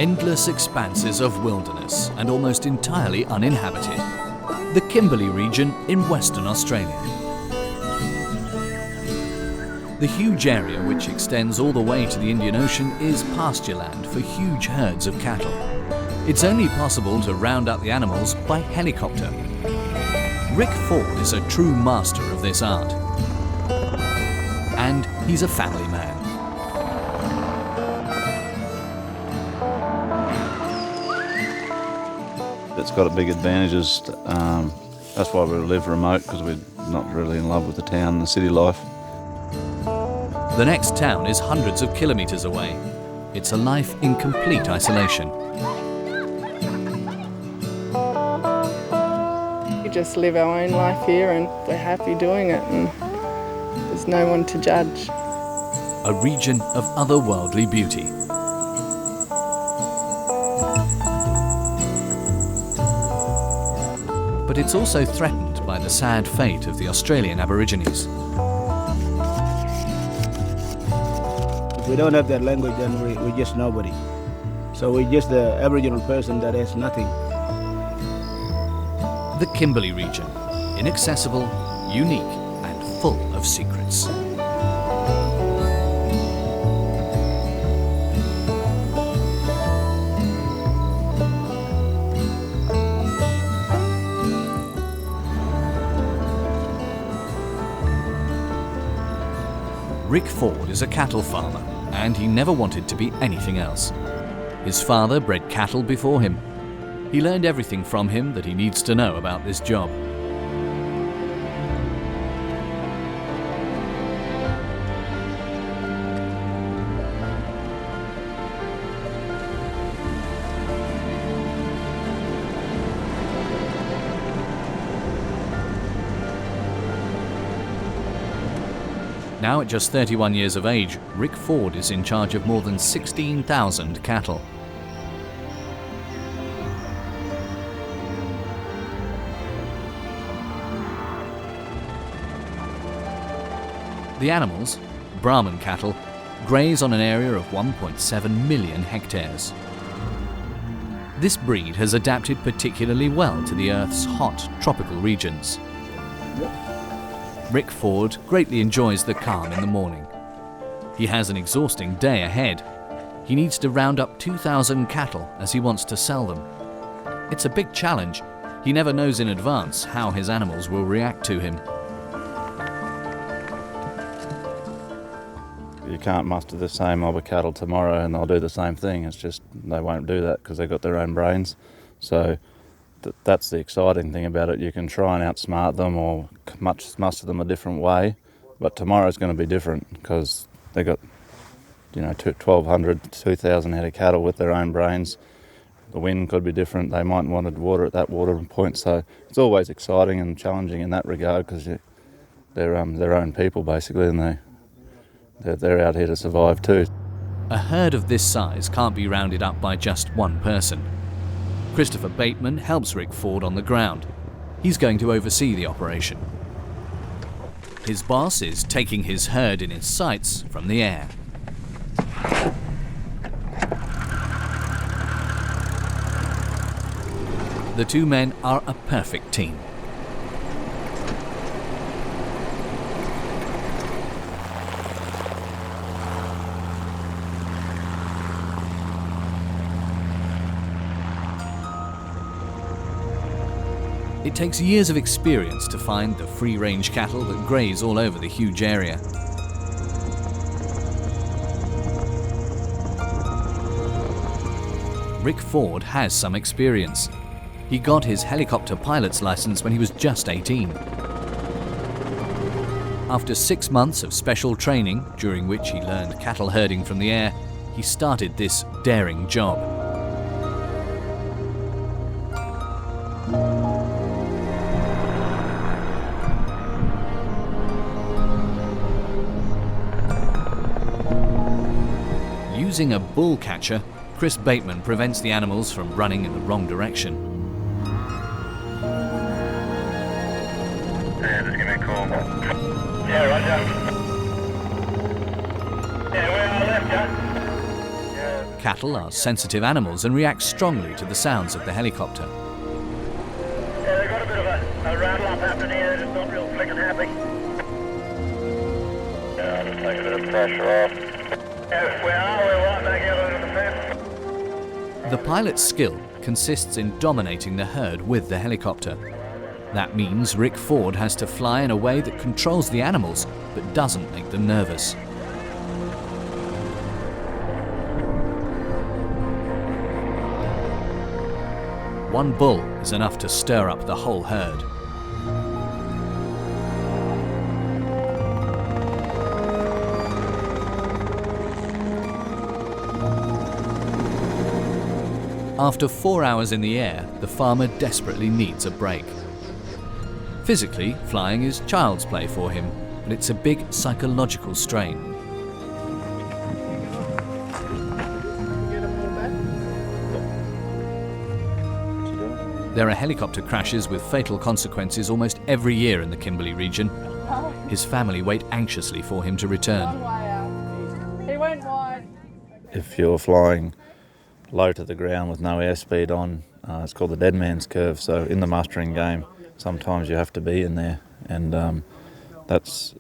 Endless expanses of wilderness and almost entirely uninhabited. The Kimberley region in Western Australia. The huge area, which extends all the way to the Indian Ocean, is pasture land for huge herds of cattle. It's only possible to round up the animals by helicopter. Rick Ford is a true master of this art. And he's a family man. It's got a big advantages. That's why we live remote, because we're not really in love with the town and the city life. The next town is hundreds of kilometres away. It's a life in complete isolation. We just live our own life here and we're happy doing it, and there's no one to judge. A region of otherworldly beauty. But it's also threatened by the sad fate of the Australian Aborigines. If we don't have that language, then we're just nobody. So we're just the Aboriginal person that has nothing. The Kimberley region, inaccessible, unique and full of secrets. Rick Ford is a cattle farmer, and he never wanted to be anything else. His father bred cattle before him. He learned everything from him that he needs to know about this job. Now at just 31 years of age, Rick Ford is in charge of more than 16,000 cattle. The animals, Brahman cattle, graze on an area of 1.7 million hectares. This breed has adapted particularly well to the Earth's hot, tropical regions. Rick Ford greatly enjoys the calm in the morning. He has an exhausting day ahead. He needs to round up 2,000 cattle as he wants to sell them. It's a big challenge. He never knows in advance how his animals will react to him. You can't muster the same mob of cattle tomorrow and they'll do the same thing. It's just they won't do that because they've got their own brains. So that's the exciting thing about it. You can try and outsmart them or muster them a different way, but tomorrow's going to be different because they've got 1,200, 2,000 head of cattle with their own brains. The wind could be different. They might want to water at that watering point. So it's always exciting and challenging in that regard because they're their own people basically, and they're out here to survive too. A herd of this size can't be rounded up by just one person. Christopher Bateman helps Rick Ford on the ground. He's going to oversee the operation. His boss is taking his herd in his sights from the air. The two men are a perfect team. It takes years of experience to find the free-range cattle that graze all over the huge area. Rick Ford has some experience. He got his helicopter pilot's license when he was just 18. After 6 months of special training, during which he learned cattle herding from the air, he started this daring job. Using a bull catcher, Chris Bateman prevents the animals from running in the wrong direction. Yeah, just give me a call. Yeah, roger. Yeah, we're on the left, yeah? Cattle are sensitive animals and react strongly to the sounds of the helicopter. Yeah, they've got a bit of a rattle up happening here, they're just not real flicking happy. Yeah, I'll just take a bit of pressure off. Yeah, we're right back here under the fence. The pilot's skill consists in dominating the herd with the helicopter. That means Rick Ford has to fly in a way that controls the animals but doesn't make them nervous. One bull is enough to stir up the whole herd. After 4 hours in the air, the farmer desperately needs a break. Physically, flying is child's play for him, but it's a big psychological strain. There are helicopter crashes with fatal consequences almost every year in the Kimberley region. His family wait anxiously for him to return. He went wide. If you're flying low to the ground with no airspeed on, it's called the dead man's curve. So in the mustering game, sometimes you have to be in there, and that's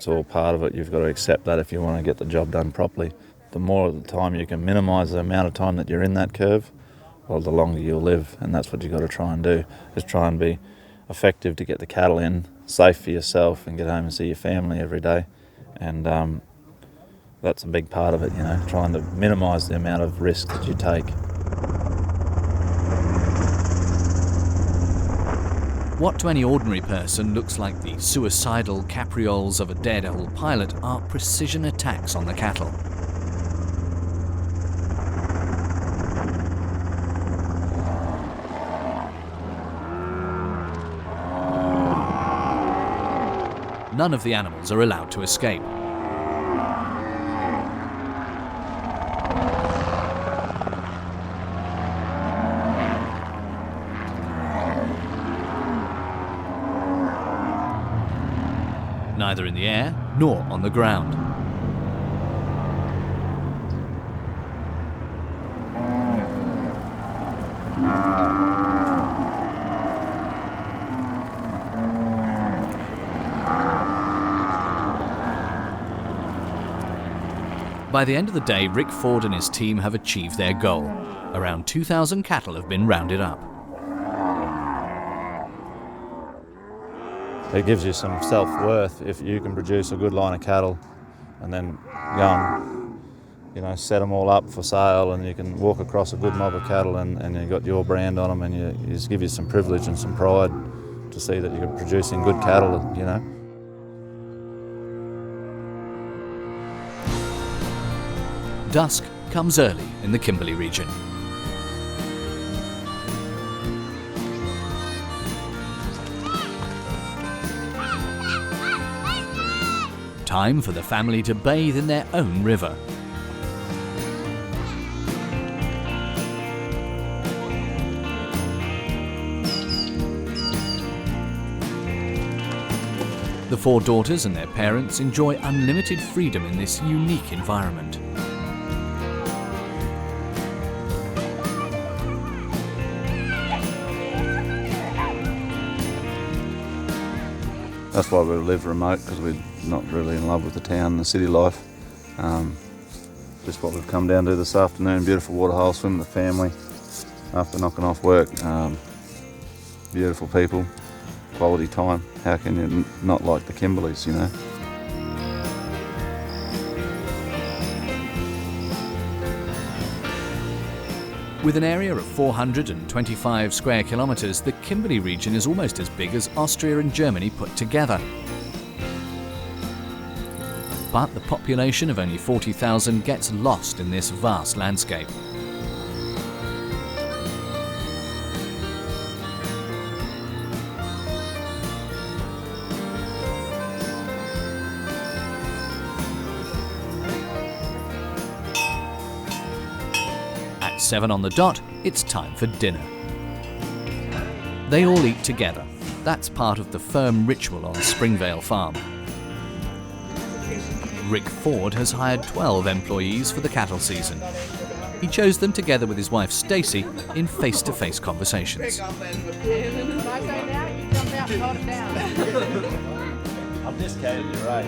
all part of it. You've got to accept that if you want to get the job done properly. The more of the time you can minimise the amount of time that you're in that curve, well, the longer you'll live, and that's what you've got to try and do, is try and be effective to get the cattle in, safe for yourself, and get home and see your family every day. And that's a big part of it, you know, trying to minimise the amount of risk that you take. What to any ordinary person looks like the suicidal caprioles of a daredevil pilot are precision attacks on the cattle. None of the animals are allowed to escape. Neither in the air nor on the ground. By the end of the day, Rick Ford and his team have achieved their goal. Around 2,000 cattle have been rounded up. It gives you some self-worth if you can produce a good line of cattle and then go and, you know, set them all up for sale, and you can walk across a good mob of cattle and you've got your brand on them, and you just give you some privilege and some pride to see that you're producing good cattle, you know. Dusk comes early in the Kimberley region. Time for the family to bathe in their own river. The 4 daughters and their parents enjoy unlimited freedom in this unique environment. That's why we live remote, because we're not really in love with the town and the city life. Just what we've come down to this afternoon, beautiful waterhole, swim with the family after knocking off work. Beautiful people, quality time. How can you not like the Kimberleys, you know? With an area of 425 square kilometres, the Kimberley region is almost as big as Austria and Germany put together. But the population of only 40,000 gets lost in this vast landscape. At 7 on the dot, it's time for dinner. They all eat together. That's part of the firm ritual on Springvale Farm. Rick Ford has hired 12 employees for the cattle season. He chose them together with his wife Stacey in face-to-face conversations. I'm discounted, you're right.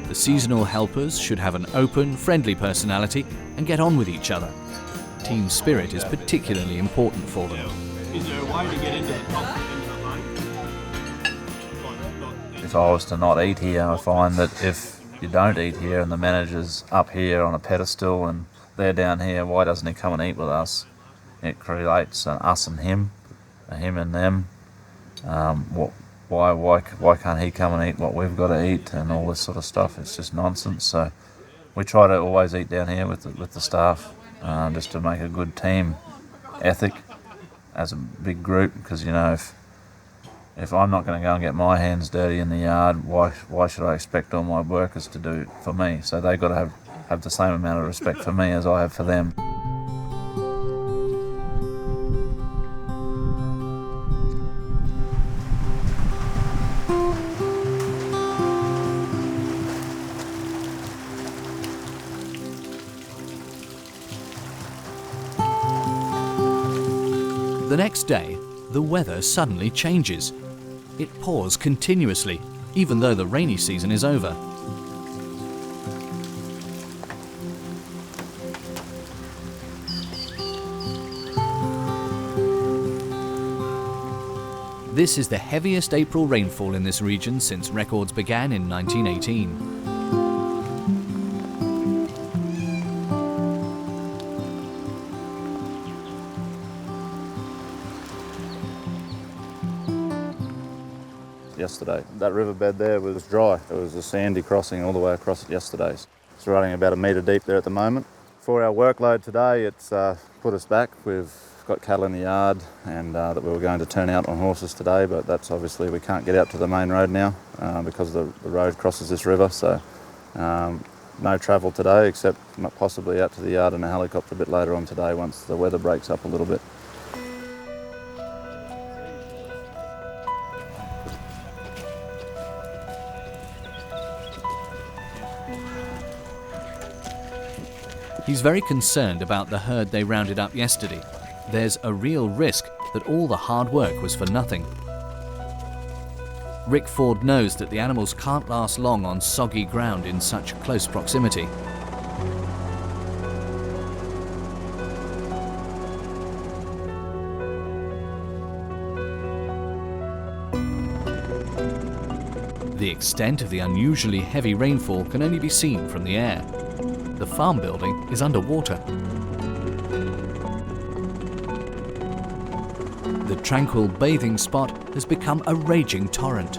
The seasonal helpers should have an open, friendly personality and get on with each other. Team spirit is particularly important for them. Is there a way to get into the top end of the lane? If I was to not eat here, I find that if you don't eat here and the manager's up here on a pedestal and they're down here, why doesn't he come and eat with us? It creates an us and him, a him and them. Why can't he come and eat what we've got to eat and all this sort of stuff? It's just nonsense. So we try to always eat down here with the staff, just to make a good team ethic as a big group. Because you know, if I'm not going to go and get my hands dirty in the yard, why should I expect all my workers to do it for me? So they've got to have the same amount of respect for me as I have for them. The next day, the weather suddenly changes. It pours continuously, even though the rainy season is over. This is the heaviest April rainfall in this region since records began in 1918. Yesterday, that riverbed there was dry. It was a sandy crossing all the way across it yesterday. It's running about 1 metre deep there at the moment. For our workload today, it's put us back. We've got cattle in the yard and that we were going to turn out on horses today, but that's obviously we can't get out to the main road now because the road crosses this river. So no travel today except possibly out to the yard in a helicopter a bit later on today once the weather breaks up a little bit. He's very concerned about the herd they rounded up yesterday. There's a real risk that all the hard work was for nothing. Rick Ford knows that the animals can't last long on soggy ground in such close proximity. The extent of the unusually heavy rainfall can only be seen from the air. The farm building is underwater. The tranquil bathing spot has become a raging torrent.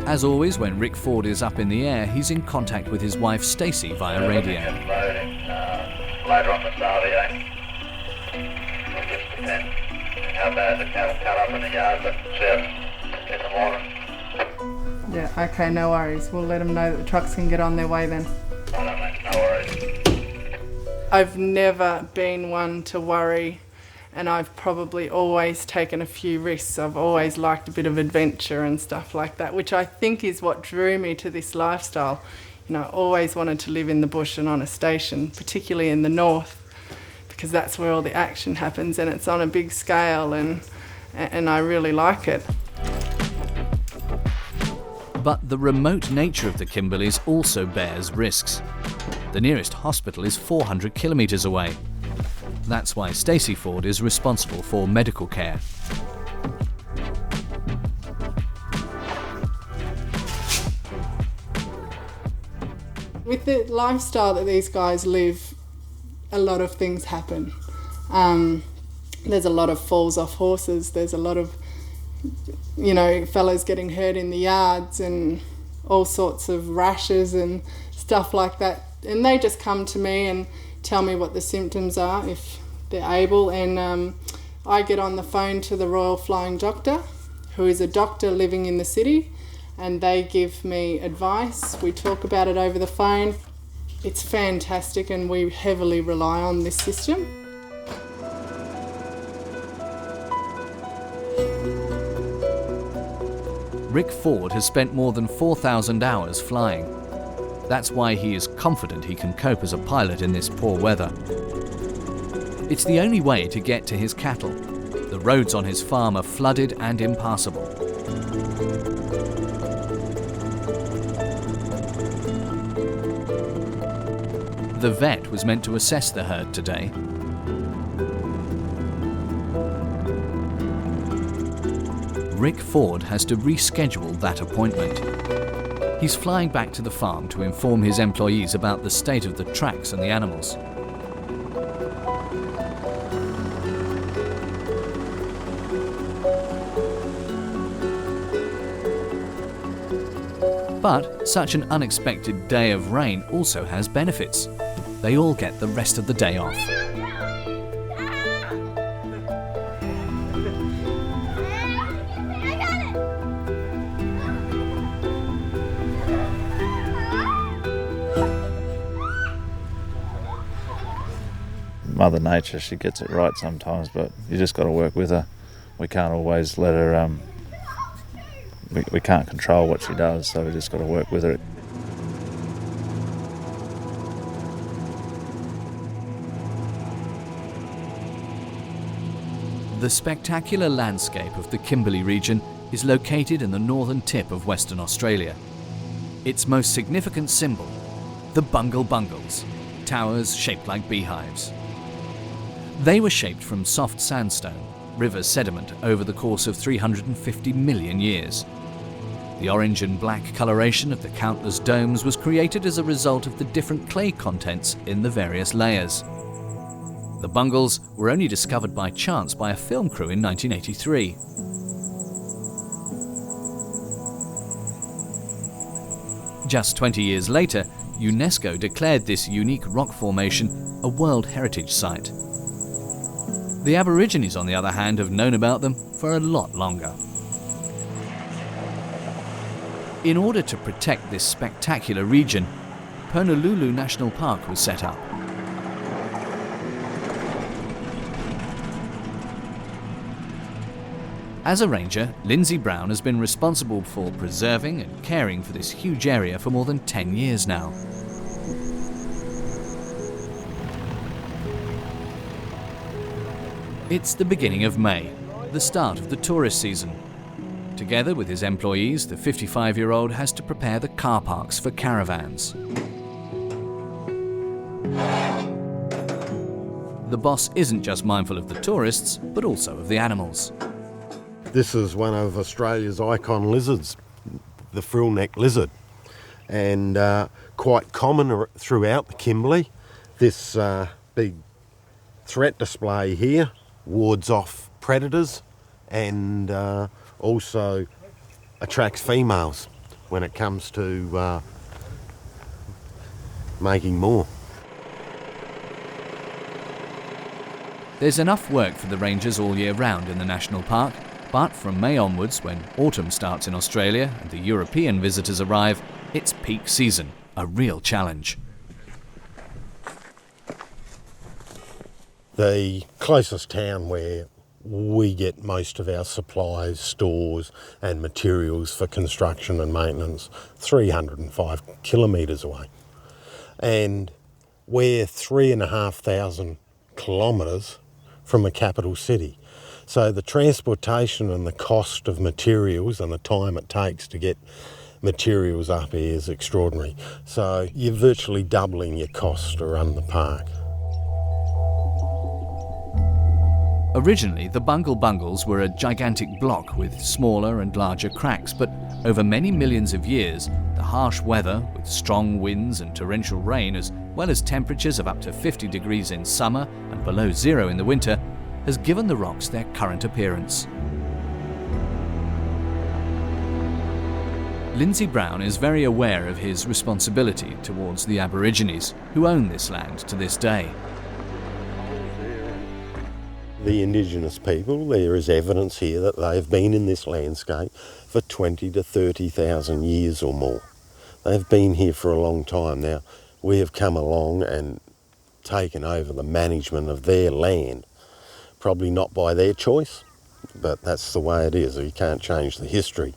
As always, when Rick Ford is up in the air, he's in contact with his wife Stacey via radio. Later on the start of the day. It just depends how bad the cattle cut up in the yard, but in the morning. Yeah, okay, no worries. We'll let them know that the trucks can get on their way then. I don't make no worries. I've never been one to worry, and I've probably always taken a few risks. I've always liked a bit of adventure and stuff like that, which I think is what drew me to this lifestyle. You know, I always wanted to live in the bush and on a station, particularly in the north, because that's where all the action happens and it's on a big scale, and I really like it. But the remote nature of the Kimberleys also bears risks. The nearest hospital is 400 kilometres away. That's why Stacey Ford is responsible for medical care. With the lifestyle that these guys live, a lot of things happen. There's a lot of falls off horses. There's a lot of, you know, fellows getting hurt in the yards and all sorts of rashes and stuff like that. And they just come to me and tell me what the symptoms are if they're able. And I get on the phone to the Royal Flying Doctor, who is a doctor living in the city, and they give me advice. We talk about it over the phone. It's fantastic and we heavily rely on this system. Rick Ford has spent more than 4,000 hours flying. That's why he is confident he can cope as a pilot in this poor weather. It's the only way to get to his cattle. The roads on his farm are flooded and impassable. The vet was meant to assess the herd today. Rick Ford has to reschedule that appointment. He's flying back to the farm to inform his employees about the state of the tracks and the animals. But such an unexpected day of rain also has benefits. They all get the rest of the day off. Mother Nature, she gets it right sometimes, but you just got to work with her. We can't always let her, we can't control what she does, so we just got to work with her. The spectacular landscape of the Kimberley region is located in the northern tip of Western Australia. Its most significant symbol, the Bungle Bungles, towers shaped like beehives. They were shaped from soft sandstone, river sediment over the course of 350 million years. The orange and black coloration of the countless domes was created as a result of the different clay contents in the various layers. The Bungles were only discovered by chance by a film crew in 1983. Just 20 years later, UNESCO declared this unique rock formation a World Heritage Site. The Aborigines, on the other hand, have known about them for a lot longer. In order to protect this spectacular region, Pernalulu National Park was set up. As a ranger, Lindsay Brown has been responsible for preserving and caring for this huge area for more than 10 years now. It's the beginning of May, the start of the tourist season. Together with his employees, the 55-year-old has to prepare the car parks for caravans. The boss isn't just mindful of the tourists, but also of the animals. This is one of Australia's icon lizards, the frill-necked lizard, and quite common throughout the Kimberley. This big threat display here wards off predators and also attracts females when it comes to making more. There's enough work for the rangers all year round in the national park, but from May onwards, when autumn starts in Australia and the European visitors arrive, it's peak season, a real challenge. The closest town where we get most of our supplies, stores and materials for construction and maintenance, 305 kilometres away. And we're 3,500 kilometres from a capital city. So the transportation and the cost of materials and the time it takes to get materials up here is extraordinary. So you're virtually doubling your cost to run the park. Originally, the Bungle Bungles were a gigantic block with smaller and larger cracks, but over many millions of years, the harsh weather, with strong winds and torrential rain, as well as temperatures of up to 50 degrees in summer and below zero in the winter, has given the rocks their current appearance. Lindsay Brown is very aware of his responsibility towards the Aborigines, who own this land to this day. The Indigenous people, there is evidence here that they've been in this landscape for 20 to 30,000 years or more. They've been here for a long time. Now, we have come along and taken over the management of their land, probably not by their choice, but that's the way it is. You can't change the history.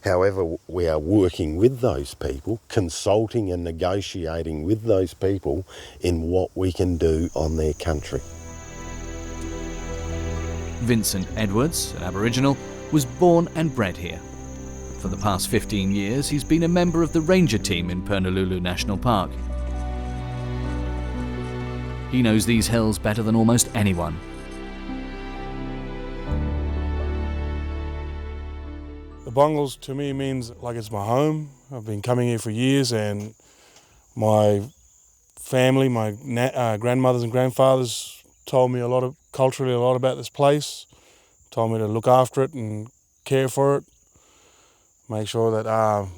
However, we are working with those people, consulting and negotiating with those people in what we can do on their country. Vincent Edwards, an Aboriginal, was born and bred here. For the past 15 years, he's been a member of the ranger team in Purnululu National Park. He knows these hills better than almost anyone. The Bongles to me means like it's my home. I've been coming here for years, and my family, my grandmothers and grandfathers told me culturally a lot about this place, told me to look after it and care for it, make sure that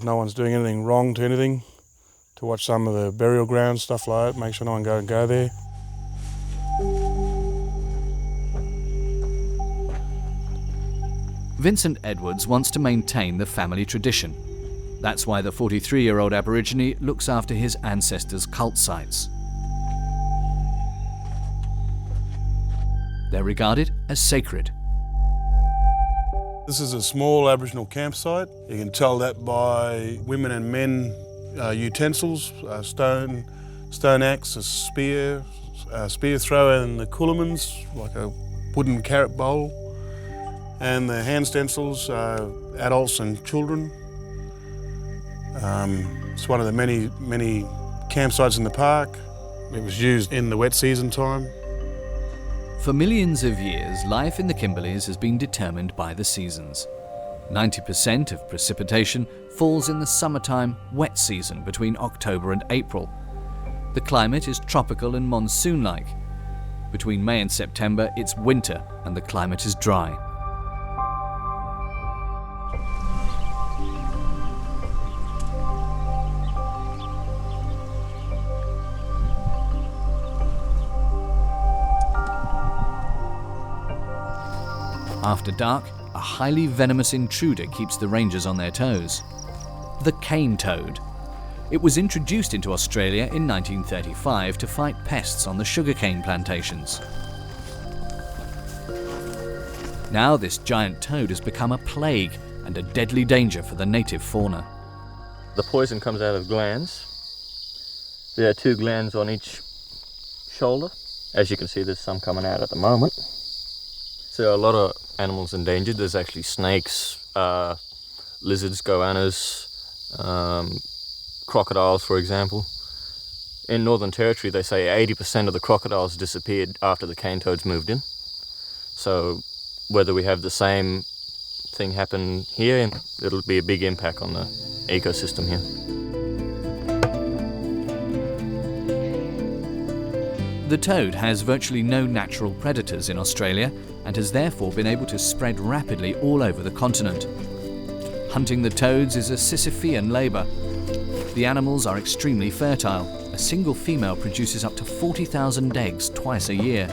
no one's doing anything wrong to anything, to watch some of the burial grounds, stuff like that, make sure no one go there. Vincent Edwards wants to maintain the family tradition. That's why the 43-year-old Aborigine looks after his ancestors' cult sites. They're regarded as sacred. This is a small Aboriginal campsite. You can tell that by women and men utensils, stone axe, a spear thrower, and the coolamans, like a wooden carrot bowl. And the hand stencils, adults and children. It's one of the many campsites in the park. It was used in the wet season time. For millions of years, life in the Kimberleys has been determined by the seasons. 90% of precipitation falls in the summertime wet season between October and April. The climate is tropical and monsoon-like. Between May and September, it's winter and the climate is dry. After dark, a highly venomous intruder keeps the rangers on their toes. The cane toad. It was introduced into Australia in 1935 to fight pests on the sugarcane plantations. Now this giant toad has become a plague and a deadly danger for the native fauna. The poison comes out of glands. There are 2 glands on each shoulder. As you can see, there's some coming out at the moment. So there are a lot of animals endangered. There's actually snakes, lizards, goannas, crocodiles, for example. In Northern Territory, they say 80% of the crocodiles disappeared after the cane toads moved in. So whether we have the same thing happen here, it'll be a big impact on the ecosystem here. The toad has virtually no natural predators in Australia and has therefore been able to spread rapidly all over the continent. Hunting the toads is a Sisyphean labour. The animals are extremely fertile. A single female produces up to 40,000 eggs twice a year.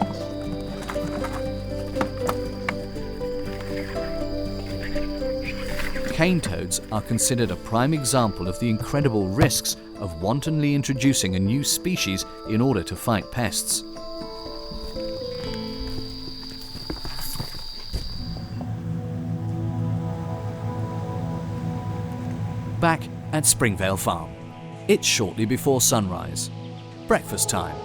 Cane toads are considered a prime example of the incredible risks of wantonly introducing a new species in order to fight pests. Back at Springvale Farm. It's shortly before sunrise. Breakfast time.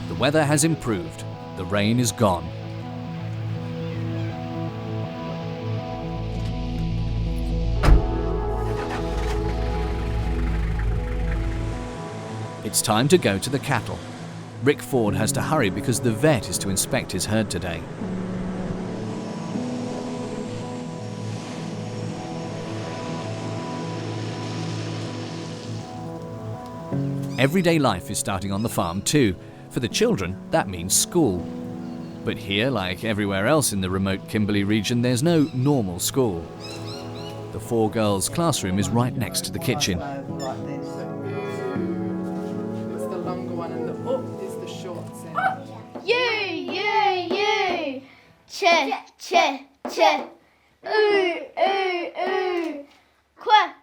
The weather has improved. The rain is gone. It's time to go to the cattle. Rick Ford has to hurry because the vet is to inspect his herd today. Everyday life is starting on the farm too. For the children, that means school. But here, like everywhere else in the remote Kimberley region, there's no normal school. The 4 girls' classroom is right next to the kitchen. It's the longer one and the up is the short end. You. Che, che, che. Ooh. Qua.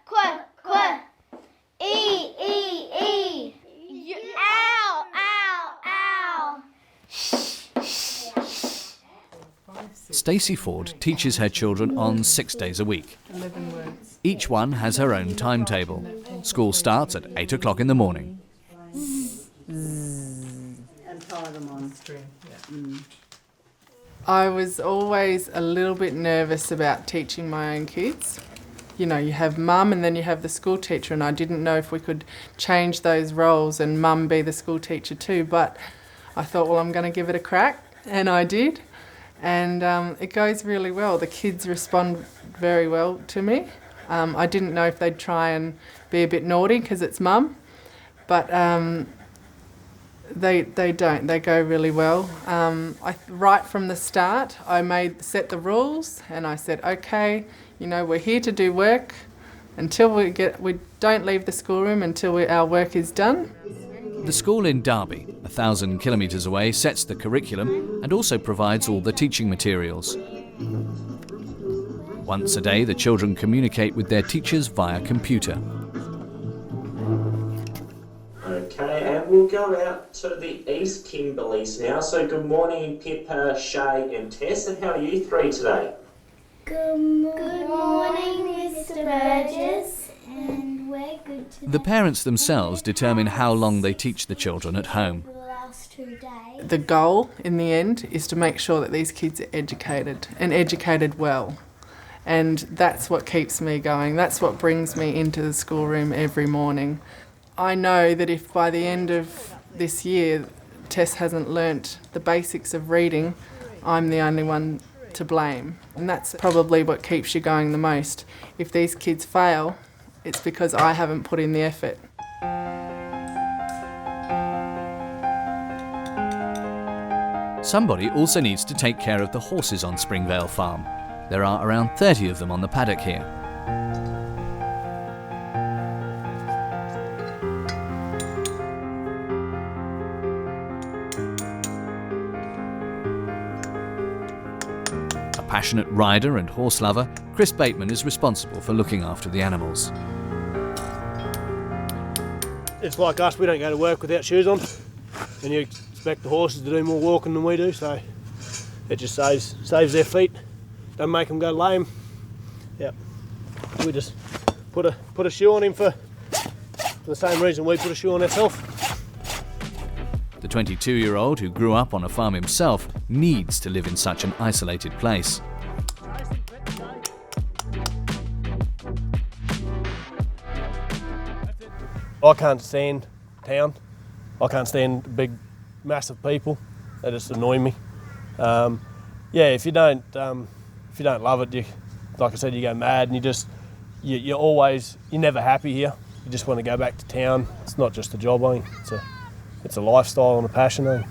E. Ow. Shh. Stacey Ford teaches her children on 6 days a week. 11 words. Each one has her own timetable. School starts at 8 o'clock in the morning. And tie them on string. I was always a little bit nervous about teaching my own kids. You know, you have mum and then you have the school teacher, and I didn't know if we could change those roles and mum be the school teacher too, but I thought, well, I'm going to give it a crack, and I did. And it goes really well. The kids respond very well to me. I didn't know if they'd try and be a bit naughty because it's mum, but they don't. They go really well. Right from the start, I set the rules, and I said, okay, you know, we're here to do work until we don't leave the schoolroom until our work is done. The school in Derby, 1,000 kilometres away, sets the curriculum and also provides all the teaching materials. Once a day, the children communicate with their teachers via computer. Okay, and we'll go out to the East Kimberleys now. So good morning, Pippa, Shay and Tess, and how are you three today? Good morning, Mr. Burgess, and we're good today. The parents themselves determine how long they teach the children at home. For the last 2 days. The goal in the end is to make sure that these kids are educated and educated well. And that's what keeps me going. That's what brings me into the schoolroom every morning. I know that if by the end of this year Tess hasn't learnt the basics of reading, I'm the only one to blame. And that's probably what keeps you going the most. If these kids fail, it's because I haven't put in the effort. Somebody also needs to take care of the horses on Springvale Farm. There are around 30 of them on the paddock here. A passionate rider and horse lover, Chris Bateman is responsible for looking after the animals. It's like us, we don't go to work without shoes on, and you expect the horses to do more walking than we do, so it just saves their feet, don't make them go lame. Yep. We just put a shoe on him for the same reason we put a shoe on ourselves. The 22-year-old, who grew up on a farm himself, needs to live in such an isolated place. I can't stand town. I can't stand big, massive people. They just annoy me. If you don't love it, like I said, you go mad, and you're never happy here. You just want to go back to town. It's not just a job, I think. It's a lifestyle and a passion, I think.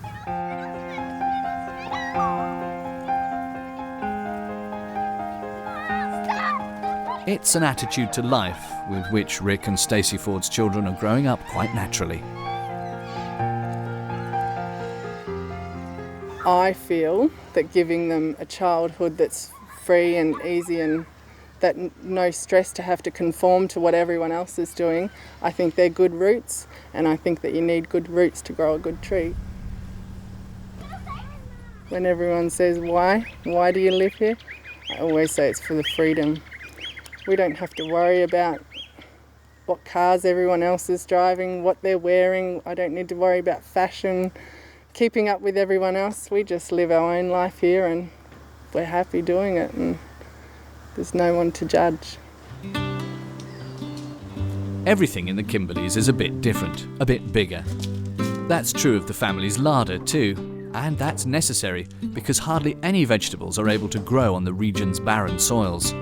It's an attitude to life with which Rick and Stacey Ford's children are growing up quite naturally. I feel that giving them a childhood that's free and easy and that no stress to have to conform to what everyone else is doing, I think they're good roots, and I think that you need good roots to grow a good tree. When everyone says, why do you live here? I always say it's for the freedom. We don't have to worry about what cars everyone else is driving, what they're wearing. I don't need to worry about fashion, keeping up with everyone else. We just live our own life here, and we're happy doing it, and there's no one to judge. Everything in the Kimberleys is a bit different, a bit bigger. That's true of the family's larder too, and that's necessary because hardly any vegetables are able to grow on the region's barren soils.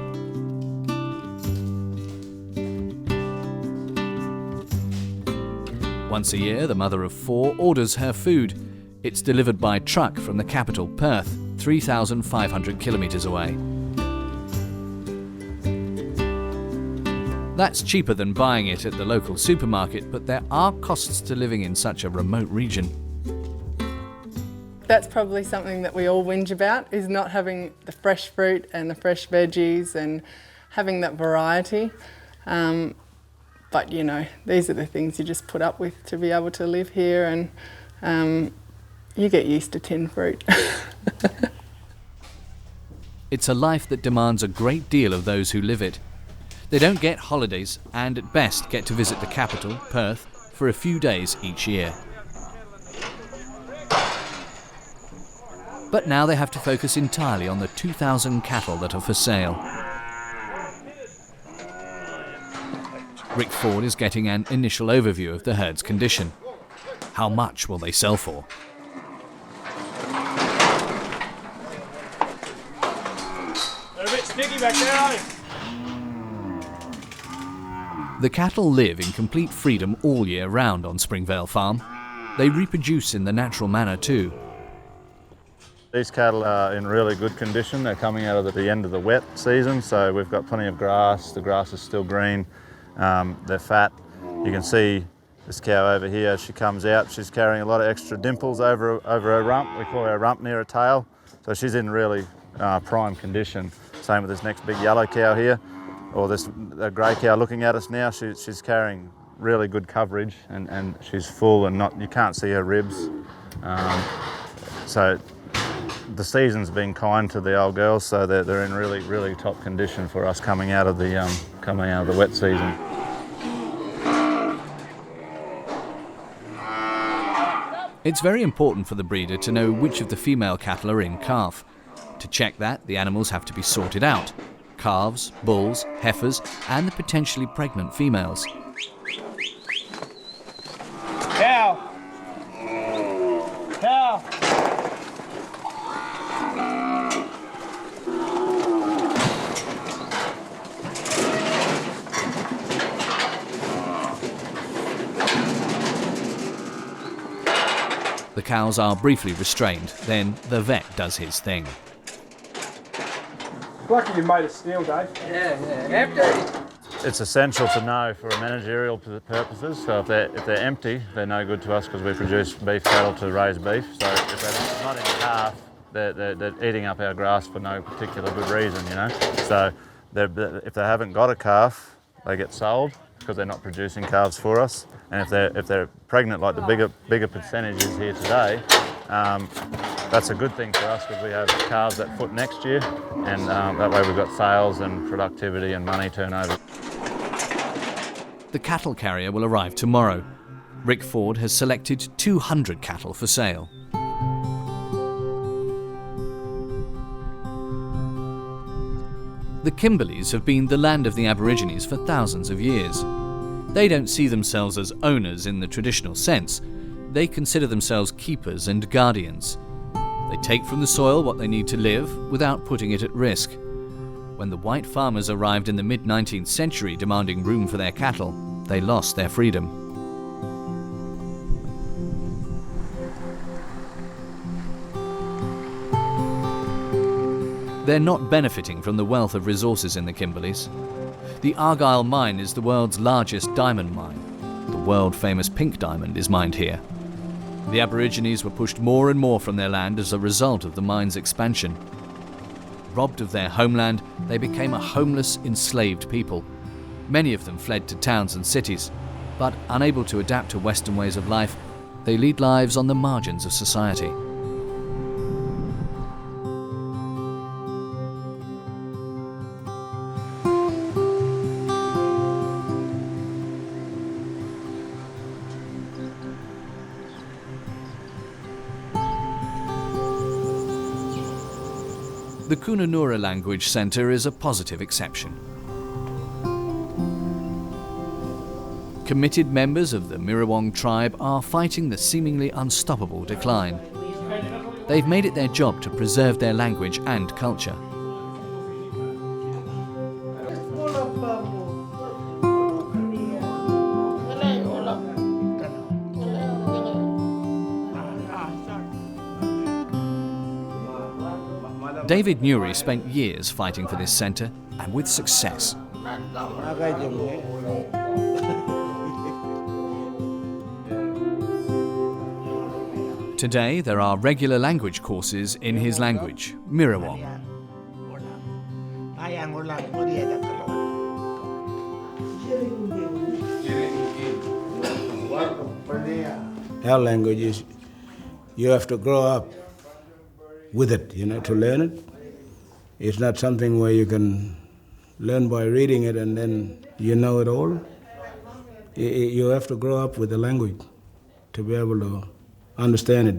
Once a year, the mother of 4 orders her food. It's delivered by truck from the capital, Perth, 3,500 kilometres away. That's cheaper than buying it at the local supermarket, but there are costs to living in such a remote region. that's probably something that we all whinge about, is not having the fresh fruit and the fresh veggies and having that variety. But you know, these are the things you just put up with to be able to live here, and you get used to tin fruit. It's a life that demands a great deal of those who live it. They don't get holidays and at best get to visit the capital, Perth, for a few days each year. But now they have to focus entirely on the 2,000 cattle that are for sale. Rick Ford is getting an initial overview of the herd's condition. How much will they sell for? They're a bit sticky back there, aren't they? The cattle live in complete freedom all year round on Springvale Farm. They reproduce in the natural manner too. These cattle are in really good condition. They're coming out of the end of the wet season, so we've got plenty of grass. The grass is still green. They're fat. You can see this cow over here, as she comes out, she's carrying a lot of extra dimples over her rump. We call her rump near her tail. So she's in really prime condition. Same with this next big yellow cow here, or this grey cow looking at us now. She's carrying really good coverage, and she's full and you can't see her ribs. So the season's been kind to the old girls, so they're in really, really top condition for us coming out of the wet season. It's very important for the breeder to know which of the female cattle are in calf. To check that, the animals have to be sorted out: calves, bulls, heifers, and the potentially pregnant females. Cow! Cow! The cows are briefly restrained, then the vet does his thing. Lucky you made of steel, Dave. Yeah, empty. It's essential to know for managerial purposes. So if they're empty, they're no good to us because we produce beef cattle to raise beef. So if they're not in calf, they're eating up our grass for no particular good reason, you know. So if they haven't got a calf, they get sold because they're not producing calves for us. And if they're pregnant, like the bigger percentage is here today, that's a good thing for us because we have calves that foot next year, and that way we've got sales and productivity and money turnover. The cattle carrier will arrive tomorrow. Rick Ford has selected 200 cattle for sale. The Kimberleys have been the land of the Aborigines for thousands of years. They don't see themselves as owners in the traditional sense. They consider themselves keepers and guardians. They take from the soil what they need to live without putting it at risk. When the white farmers arrived in the mid-19th century demanding room for their cattle, they lost their freedom. They're not benefiting from the wealth of resources in the Kimberleys. The Argyle mine is the world's largest diamond mine. The world-famous pink diamond is mined here. The Aborigines were pushed more and more from their land as a result of the mine's expansion. Robbed of their homeland, they became a homeless, enslaved people. Many of them fled to towns and cities, but unable to adapt to Western ways of life, they lead lives on the margins of society. The Kununurra Language Centre is a positive exception. Committed members of the Mirrawong tribe are fighting the seemingly unstoppable decline. They've made it their job to preserve their language and culture. David Newry spent years fighting for this centre, and with success. Today, there are regular language courses in his language, Mirawong. Our language is, you have to grow up with it, to learn it. It's not something where you can learn by reading it and then you know it all. You have to grow up with the language to be able to understand it,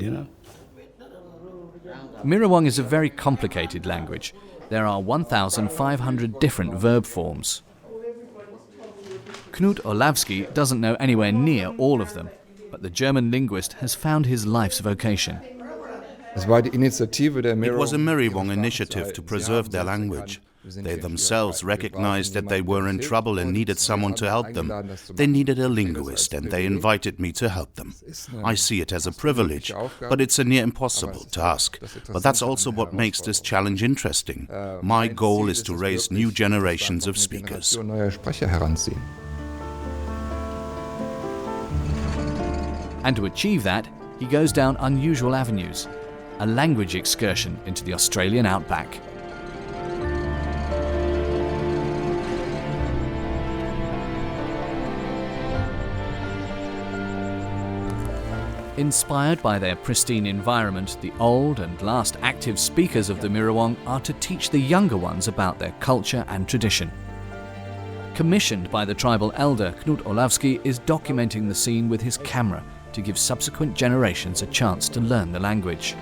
Mirawong is a very complicated language. There are 1,500 different verb forms. Knut Olavsky doesn't know anywhere near all of them, but the German linguist has found his life's vocation. It was a Mirawong initiative to preserve their language. They themselves recognized that they were in trouble and needed someone to help them. They needed a linguist and they invited me to help them. I see it as a privilege, but it's a near impossible task. But that's also what makes this challenge interesting. My goal is to raise new generations of speakers. And to achieve that, he goes down unusual avenues, a language excursion into the Australian outback. Inspired by their pristine environment, the old and last active speakers of the Mirawong are to teach the younger ones about their culture and tradition. Commissioned by the tribal elder, Knut Olavsky is documenting the scene with his camera to give subsequent generations a chance to learn the language.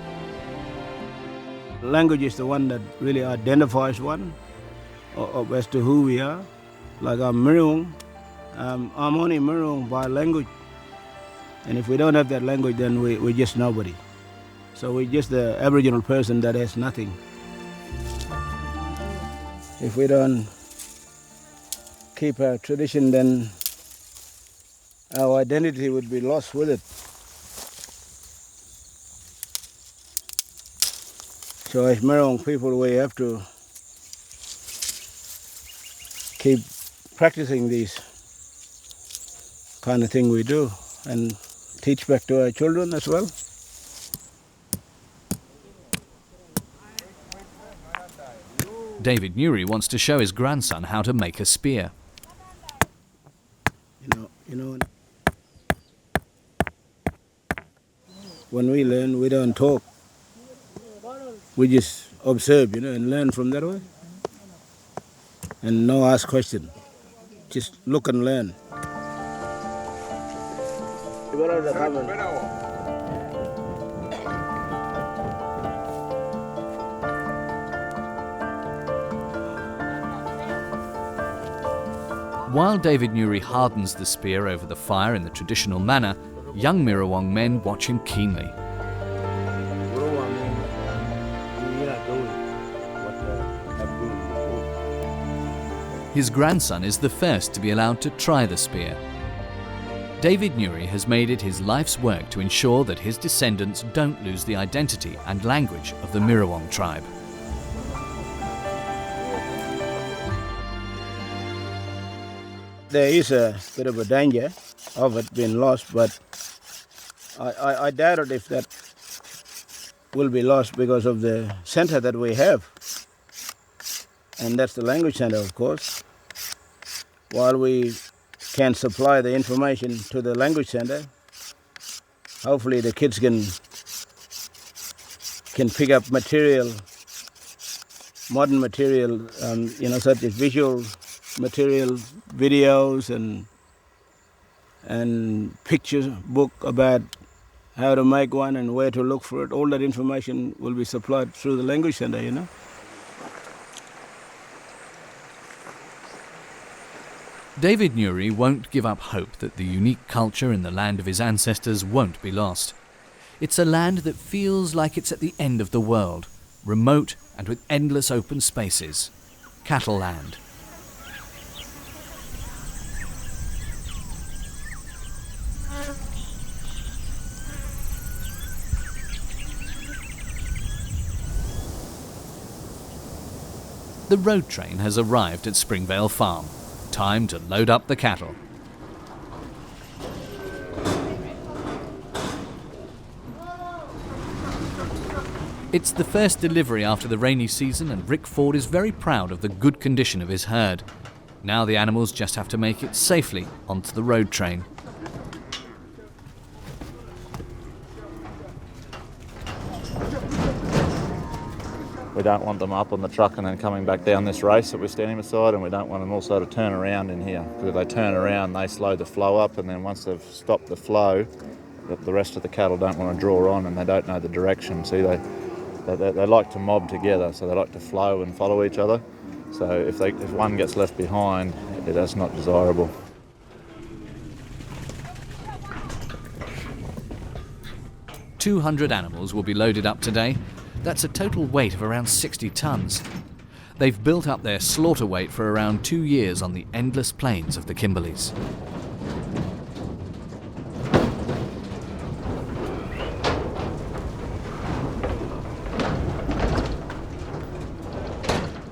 Language is the one that really identifies one as to who we are. Like I'm Mirawong, I'm only Mirawong by language. And if we don't have that language, then we're just nobody. So we're just the Aboriginal person that has nothing. If we don't keep our tradition, then our identity would be lost with it. So as Mirawong people, we have to keep practicing these kind of thing we do and teach back to our children as well. David Newry wants to show his grandson how to make a spear. When we learn, we don't talk. We just observe, and learn from that way. And no ask question. Just look and learn. While David Newry hardens the spear over the fire in the traditional manner, young Mirawong men watch him keenly. His grandson is the first to be allowed to try the spear. David Newry has made it his life's work to ensure that his descendants don't lose the identity and language of the Mirawong tribe. There is a bit of a danger of it being lost, but I doubt it if that will be lost because of the centre that we have. And that's the language centre, of course. While we can supply the information to the language centre, hopefully the kids can pick up material, modern material, such as visual material, videos and picture book about how to make one and where to look for it. All that information will be supplied through the language centre, David Newry won't give up hope that the unique culture in the land of his ancestors won't be lost. It's a land that feels like it's at the end of the world, remote and with endless open spaces. Cattle land. The road train has arrived at Springvale Farm. Time to load up the cattle. It's the first delivery after the rainy season, and Rick Ford is very proud of the good condition of his herd. Now the animals just have to make it safely onto the road train. We don't want them up on the truck and then coming back down this race that we're standing beside, and we don't want them also to turn around in here, because if they turn around they slow the flow up, and then once they've stopped the flow, the rest of the cattle don't want to draw on and they don't know the direction. See, they like to mob together, so they like to flow and follow each other. So if one gets left behind, that's not desirable. "200 animals will be loaded up today. That's a total weight of around 60 tons. They've built up their slaughter weight for around 2 years on the endless plains of the Kimberleys.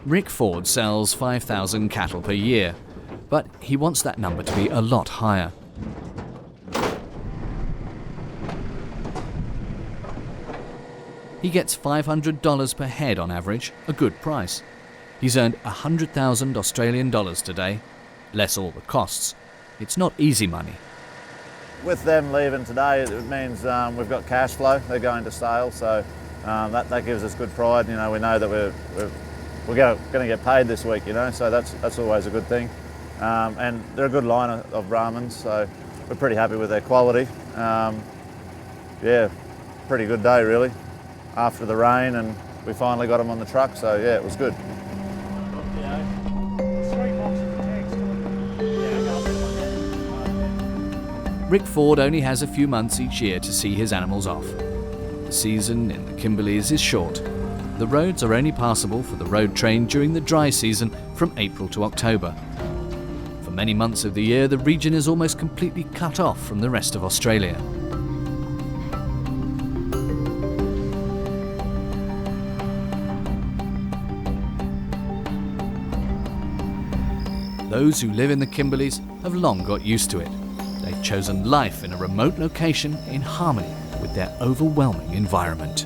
Rick Ford sells 5,000 cattle per year, but he wants that number to be a lot higher. He gets $500 per head on average, a good price. He's earned 100,000 Australian dollars today, less all the costs. It's not easy money. With them leaving today, it means we've got cash flow. They're going to sale, so that gives us good pride. You know, we know that we're going to get paid this week. You know, so that's always a good thing. And they're a good line of Brahmins, so we're pretty happy with their quality. Yeah, pretty good day really. After the rain, and we finally got them on the truck, so yeah, it was good. Rick Ford only has a few months each year to see his animals off. The season in the Kimberleys is short. The roads are only passable for the road train during the dry season from April to October. For many months of the year, the region is almost completely cut off from the rest of Australia. Those who live in the Kimberleys have long got used to it. They've chosen life in a remote location in harmony with their overwhelming environment.